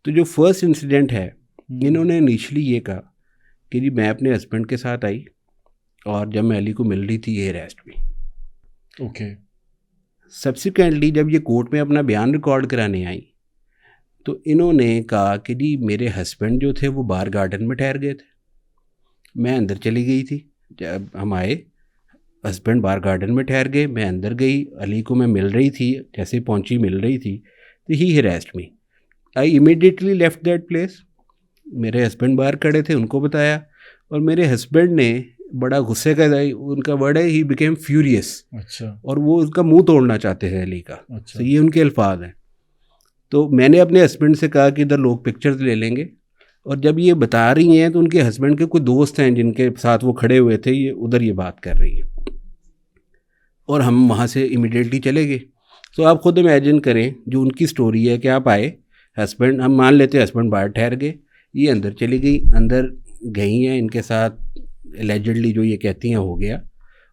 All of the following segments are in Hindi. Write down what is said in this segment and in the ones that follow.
तो जो फर्स्ट इंसिडेंट है, इन्होंने इनिशियली ये कहा कि जी मैं अपने हस्बैंड के साथ आई और जब मैं अली को मिल रही थी ये अरेस्ट हुई। ओके। सब्सिक्वेंटली जब ये कोर्ट में अपना बयान रिकॉर्ड कराने आई तो इन्होंने कहा कि जी मेरे हस्बैंड जो थे वो बाहर गार्डन में ठहर गए थे, मैं अंदर चली गई थी। जब हम आए हस्बैंड बाहर गार्डन में ठहर गए, मैं अंदर गई, अली को मैं मिल रही थी, जैसे पहुंची मिल रही थी तो he harassed me. I immediately left that place. मेरे हस्बैंड बाहर खड़े थे, उनको बताया और मेरे हस्बैंड ने बड़ा गुस्से का, उनका वर्ड है ही बिकेम फ्यूरियस। अच्छा। और वो उसका मुंह तोड़ना चाहते थे अली का। अच्छा। तो ये उनके अल्फाज हैं। तो मैंने अपने हस्बैंड से कहा कि इधर लोग पिक्चर्स ले लेंगे, और जब ये बता रही हैं तो उनके हस्बैंड के कोई दोस्त हैं जिनके साथ वो खड़े हुए थे, ये उधर ये बात कर रही है और हम वहाँ से इमीडिएटली चले गए। तो आप खुद इमेजिन करें जो उनकी स्टोरी है कि आप आए, हस्बैंड, हम मान लेते हैं हस्बैंड बाहर ठहर गए, ये अंदर चली गई, अंदर गई हैं इनके साथ एलिजिडली जो ये कहती हैं हो गया,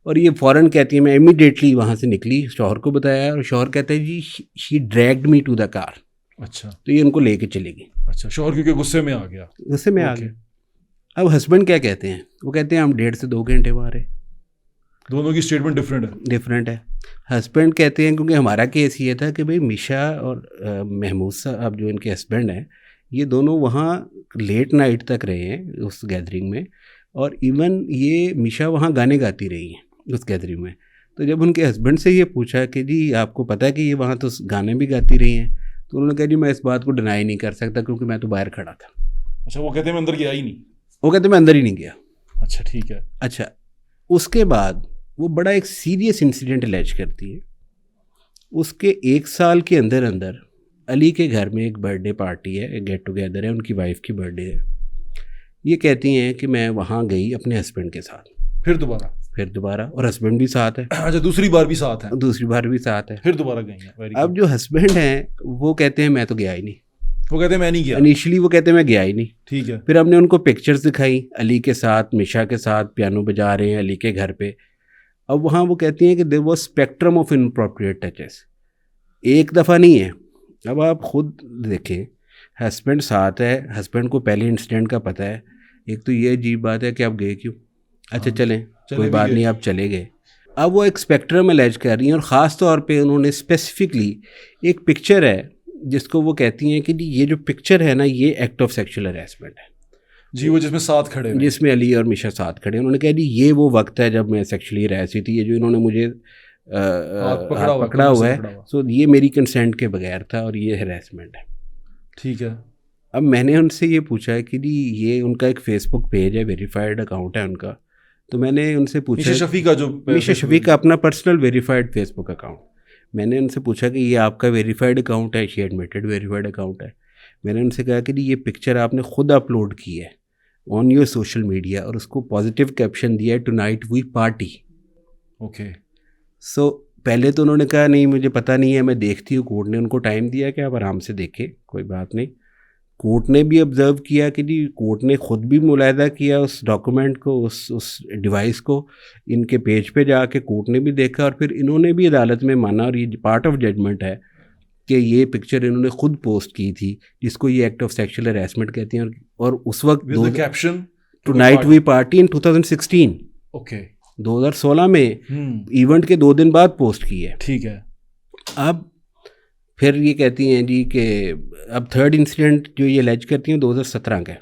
और ये फ़ौरन कहती है मैं इमीडिएटली वहाँ से निकली, शौहर को बताया और शौहर कहते हैं जी she dragged me to the car. अच्छा। तो ये उनको लेके चली गई। अच्छा, शौहर क्योंकि गुस्से में आ गया। गुस्से में आ गया। अब हस्बैंड क्या कहते हैं, वो कहते हैं हम 1.5 से 2 घंटे वहाँ रहे। दोनों की स्टेटमेंट डिफरेंट है। हस्बैंड कहते हैं क्योंकि हमारा केस ये था कि भाई मिशा और महमूद साहब जो इनके हस्बैंड हैं, ये दोनों वहाँ लेट नाइट तक रहे हैं उस गैदरिंग में, और इवन ये मिशा वहाँ गाने गाती रही हैं उस गैदरिंग में। तो जब उनके हस्बैंड से ये पूछा कि जी आपको पता है कि ये वहाँ तो गाने भी गाती रही हैं, तो उन्होंने कहा जी मैं इस बात को डिनाई नहीं कर सकता क्योंकि मैं तो बाहर खड़ा था। अच्छा, वो कहते हैं मैं अंदर गया ही नहीं। वो कहते मैं अंदर ही नहीं गया। अच्छा, ठीक है। अच्छा, उसके बाद वो बड़ा एक सीरियस इंसिडेंट अलैज करती है। उसके 1 साल के अंदर अंदर अली के घर में एक बर्थडे पार्टी है, एक गेट टुगेदर है, उनकी वाइफ की बर्थडे है। ये कहती हैं कि मैं वहाँ गई अपने हस्बैंड के साथ। फिर दोबारा और हस्बैंड भी साथ है। अच्छा, दूसरी बार भी साथ है। दूसरी बार भी साथ है। फिर दोबारा गई हैं। अब जो हस्बैंड हैं वो कहते हैं मैं तो गया ही नहीं। वो कहते हैं मैं नहीं गया। इनिशियली वो कहते हैं मैं गया ही नहीं। ठीक है। फिर हमने उनको पिक्चर्स दिखाई अली के साथ, मिशा के साथ पियानो बजा रहे हैं अली के घर पे। अब वहाँ वो कहती हैं कि there was spectrum of inappropriate touches. एक दफ़ा नहीं है। अब आप खुद देखें, हस्बैंड साथ है, हस्बैंड को पहले इंसिडेंट का पता है। एक तो ये अजीब बात है कि आप गए क्यों? अच्छा चलें, कोई बात नहीं, आप चले गए। अब वो एक स्पेक्ट्रम अलैज कर रही हैं, और ख़ास तौर पे उन्होंने स्पेसिफिकली एक पिक्चर है जिसको वो कहती हैं कि ये जो पिक्चर है ना, ये एक्ट ऑफ सेक्सुअल हरासमेंट है जी। वो जिसमें साथ खड़े हैं, जिसमें अली और मिशा साथ खड़े। उन्होंने कहा जी ये वो वक्त है जब मैं सेक्सुअली हरास हुई थी। ये जो इन्होंने मुझे पकड़ा हुआ है, सो ये मेरी कंसेंट के बगैर था और ये हरासमेंट है। ठीक है। अब मैंने उनसे ये पूछा है कि जी ये उनका एक फेसबुक पेज है, वेरीफाइड अकाउंट है उनका। तो मैंने उनसे पूछा, मिशा शफीक का अपना पर्सनल वेरीफाइड फेसबुक अकाउंट। मैंने उनसे पूछा कि ये आपका वेरीफाइड अकाउंट है? शी एडमिटेड वेरीफाइड अकाउंट है। मैंने उनसे कहा कि ये पिक्चर आपने खुद अपलोड की है ऑन योर सोशल मीडिया और उसको पॉजिटिव कैप्शन दिया है टुनाइट वी पार्टी। ओके। सो पहले तो उन्होंने कहा नहीं मुझे पता नहीं है, मैं देखती हूँ। कोर्ट ने उनको टाइम दिया कि आप आराम से देखें, कोई बात नहीं। कोर्ट ने भी ऑब्ज़र्व किया कि जी कोर्ट ने ख़ुद भी मुलाहिदा किया उस डॉक्यूमेंट को, उस डिवाइस को। इनके पेज पे जाके कोर्ट ने भी देखा और फिर इन्होंने भी अदालत में माना, और ये पार्ट ऑफ जजमेंट है कि ये पिक्चर इन्होंने खुद पोस्ट की थी जिसको ये एक्ट ऑफ सेक्सुअल हरासमेंट कहती हैं। और उस वक्त caption tonight we party in 2016। Okay. 2016 में इवेंट के 2 दिन बाद पोस्ट की है। ठीक है। अब फिर ये कहती हैं जी कि अब थर्ड इंसिडेंट जो ये अलैज करती हैं 2017 का है।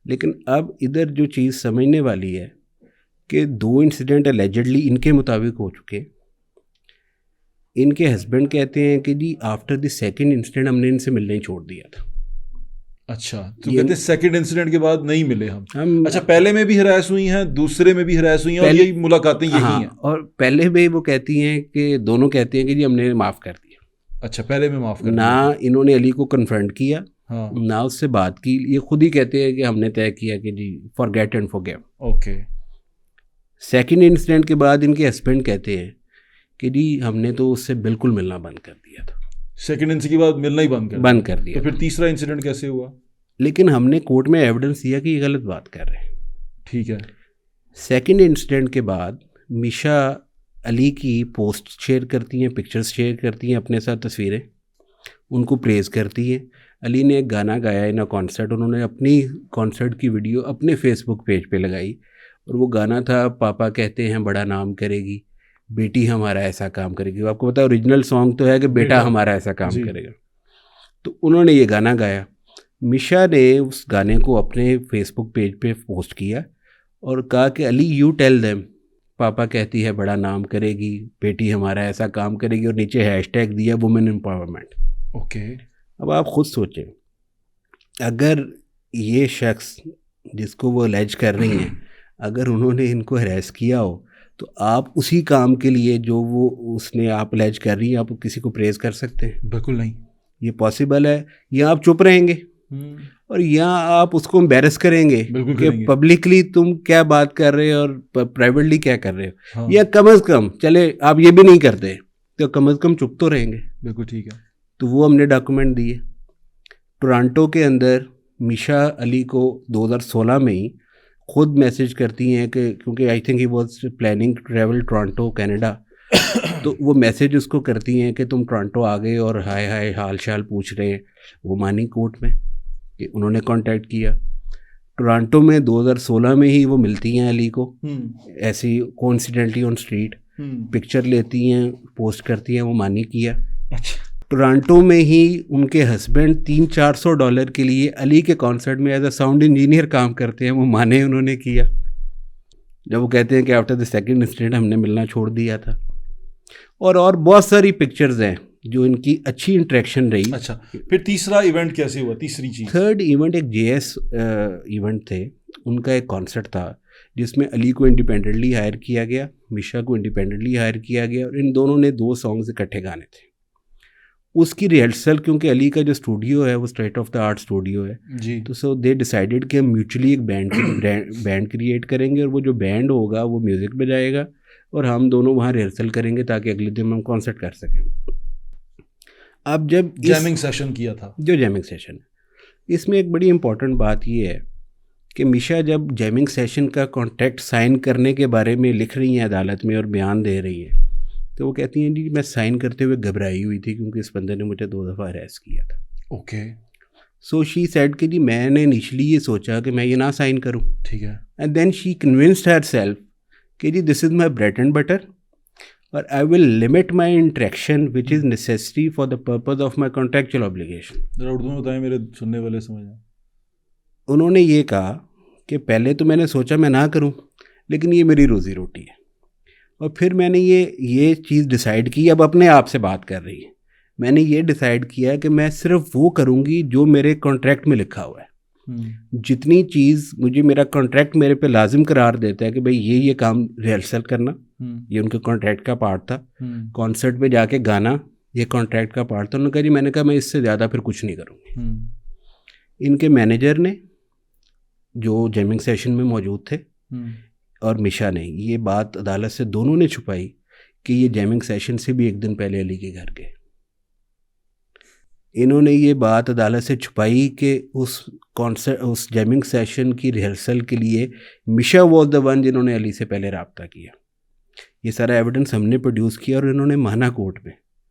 लेकिन अब इधर जो चीज़ समझने वाली है कि 2 इंसिडेंट एलिजिडली इनके मुताबिक हो चुके। इनके हस्बैंड कहते हैं कि जी आफ्टर द सेकंड इंसिडेंट हमने इनसे मिलने ही छोड़ दिया था। अच्छा, तो कहते हैं सेकंड इंसिडेंट के बाद नहीं मिले हम। अच्छा, पहले में भी हरास हुई हैं, दूसरे में भी हरास हुई हैं, और यही मुलाकातें यही हैं। और पहले में वो कहती हैं कि दोनों कहते हैं कि जी हमने माफ़ कर दिया। अच्छा, पहले में माफ़ कर ना दिया। इन्होंने अली को कन्फ्रंट किया, हाँ, ना उससे बात की। ये खुद ही कहते हैं कि हमने तय किया कि जी forget and forgive. Okay. Second incident के बाद इनके हस्बैंड कहते हैं कि जी हमने तो उससे बिल्कुल मिलना बंद कर दिया था। सेकंड इंसिडेंट के बाद मिलना ही बंद कर दिया। तो फिर तीसरा इंसिडेंट कैसे हुआ? लेकिन हमने कोर्ट में एविडेंस दिया कि ये गलत बात कर रहे हैं। ठीक है। सेकंड इंसिडेंट के बाद मिशा अली की पोस्ट शेयर करती हैं, पिक्चर्स शेयर करती हैं, अपने साथ तस्वीरें, उनको प्रेज़ करती हैं। अली ने एक गाना गाया इन अ कॉन्सर्ट, उन्होंने अपनी कॉन्सर्ट की वीडियो अपने फेसबुक पेज पे लगाई और वो गाना था पापा कहते हैं बड़ा नाम करेगी, बेटी हमारा ऐसा काम करेगी। आपको पता है ओरिजिनल सॉन्ग तो है कि बेटा हमारा ऐसा काम करेगा। तो उन्होंने ये गाना गाया। मिशा ने उस गाने को अपने फेसबुक पेज पे पोस्ट किया और कहा कि अली यू टेल देम पापा कहती है बड़ा नाम करेगी, बेटी हमारा ऐसा काम करेगी, और नीचे हैशटैग दिया वुमेन एम्पावरमेंट। ओके। अब आप खुद सोचें, अगर ये शख्स जिसको वो अलेज कर रही हैं, अगर उन्होंने इनको हरेस किया हो, तो आप उसी काम के लिए जो वो उसने आप अलेज कर रही हैं, आप किसी को प्रेज कर सकते हैं? बिल्कुल नहीं, ये पॉसिबल है। या आप चुप रहेंगे और यहाँ आप उसको एम्बेरस करेंगे कि पब्लिकली तुम क्या बात कर रहे हो और प्राइवेटली क्या कर रहे हो। हाँ। या कम से कम चले आप ये भी नहीं करते तो कम से कम चुप तो रहेंगे। बिल्कुल ठीक है। तो वो हमने डॉक्यूमेंट दिए। टोरंटो के अंदर मिशा अली को 2016 में ही खुद मैसेज करती हैं कि क्योंकि I think he was planning to travel Toronto Canada, तो वो मैसेज उसको करती हैं कि तुम टोरंटो आ गए और हाय हाय हाल शाल पूछ रहे हैं। वो मानी कोर्ट में कि उन्होंने कांटेक्ट किया। टोरंटो में 2016 में ही वो मिलती हैं अली को, ऐसी कोइंसिडेंटली ऑन स्ट्रीट, पिक्चर लेती हैं, पोस्ट करती हैं, वो मानी किया। अच्छा। टोरंटो में ही उनके हस्बैंड $300-400 के लिए अली के कॉन्सर्ट में एज अ साउंड इंजीनियर काम करते हैं, वो माने उन्होंने किया। जब वो कहते हैं कि आफ्टर द सेकंड इंसिडेंट हमने मिलना छोड़ दिया था। और बहुत सारी पिक्चर्स हैं जो इनकी अच्छी इंटरेक्शन रही। अच्छा, फिर तीसरा इवेंट कैसे हुआ? तीसरी चीज़, थर्ड इवेंट एक JS इवेंट थे, उनका एक कॉन्सर्ट था जिसमें अली को इंडिपेंडेंटली हायर किया गया, मिशा को इंडिपेंडेंटली हायर किया गया, और इन दोनों ने 2 सॉन्ग्स इकट्ठे गाने थे। उसकी रिहर्सल, क्योंकि अली का जो स्टूडियो है वो state of the art studio है जी, तो सो दे डिसाइडेड कि हम म्यूचुअली एक बैंड क्रिएट करेंगे और वो जो बैंड होगा वो म्यूज़िक बजाएगा और हम दोनों वहाँ रिहर्सल करेंगे ताकि अगले दिन हम कॉन्सर्ट कर सकें। अब जब जैमिंग सेशन किया था, जो जैमिंग सेशन है, इसमें एक बड़ी इंपॉर्टेंट बात ये है कि मिशा जब जैमिंग सेशन का कॉन्ट्रैक्ट साइन करने के बारे में लिख रही हैं अदालत में और बयान दे रही हैं, तो वो कहती हैं जी मैं साइन करते हुए घबराई हुई थी क्योंकि इस बंदे ने मुझे 2 दफ़ा अरेस्ट किया था। ओके। सो शी सेड कि जी मैंने इनिशियली ये सोचा कि मैं ये ना साइन करूं, ठीक है, and then she convinced herself कि जी this is my bread and butter और I will limit my interaction which is necessary for the purpose of my contractual obligation. जरा उर्दू में बताएं, मेरे सुनने वाले समझ आए। उन्होंने ये कहा कि पहले तो मैंने सोचा मैं ना करूं, लेकिन ये मेरी रोज़ी रोटी है, और फिर मैंने ये चीज़ डिसाइड की। अब अपने आप से बात कर रही है, मैंने ये डिसाइड किया कि मैं सिर्फ वो करूँगी जो मेरे कॉन्ट्रैक्ट में लिखा हुआ है। जितनी चीज़ मुझे मेरा कॉन्ट्रैक्ट मेरे पे लाजिम करार देता है कि भाई ये काम रिहर्सल करना, ये उनके कॉन्ट्रैक्ट का पार्ट था, कॉन्सर्ट में जाके गाना ये कॉन्ट्रैक्ट का पार्ट था। उन्होंने कहा जी, मैंने कहा मैं इससे ज़्यादा फिर कुछ नहीं करूँगी। इनके मैनेजर ने जो जैमिंग सेशन में मौजूद थे और मिशा ने ये बात अदालत से दोनों ने छुपाई कि ये जैमिंग सेशन से भी एक दिन पहले अली के घर गए। इन्होंने ये बात अदालत से छुपाई कि उस जैमिंग सेशन की रिहर्सल के लिए मिशा वॉज द वन जिन्होंने अली से पहले रब्ता किया। ये सारा एविडेंस हमने प्रोड्यूस किया और इन्होंने माना कोर्ट में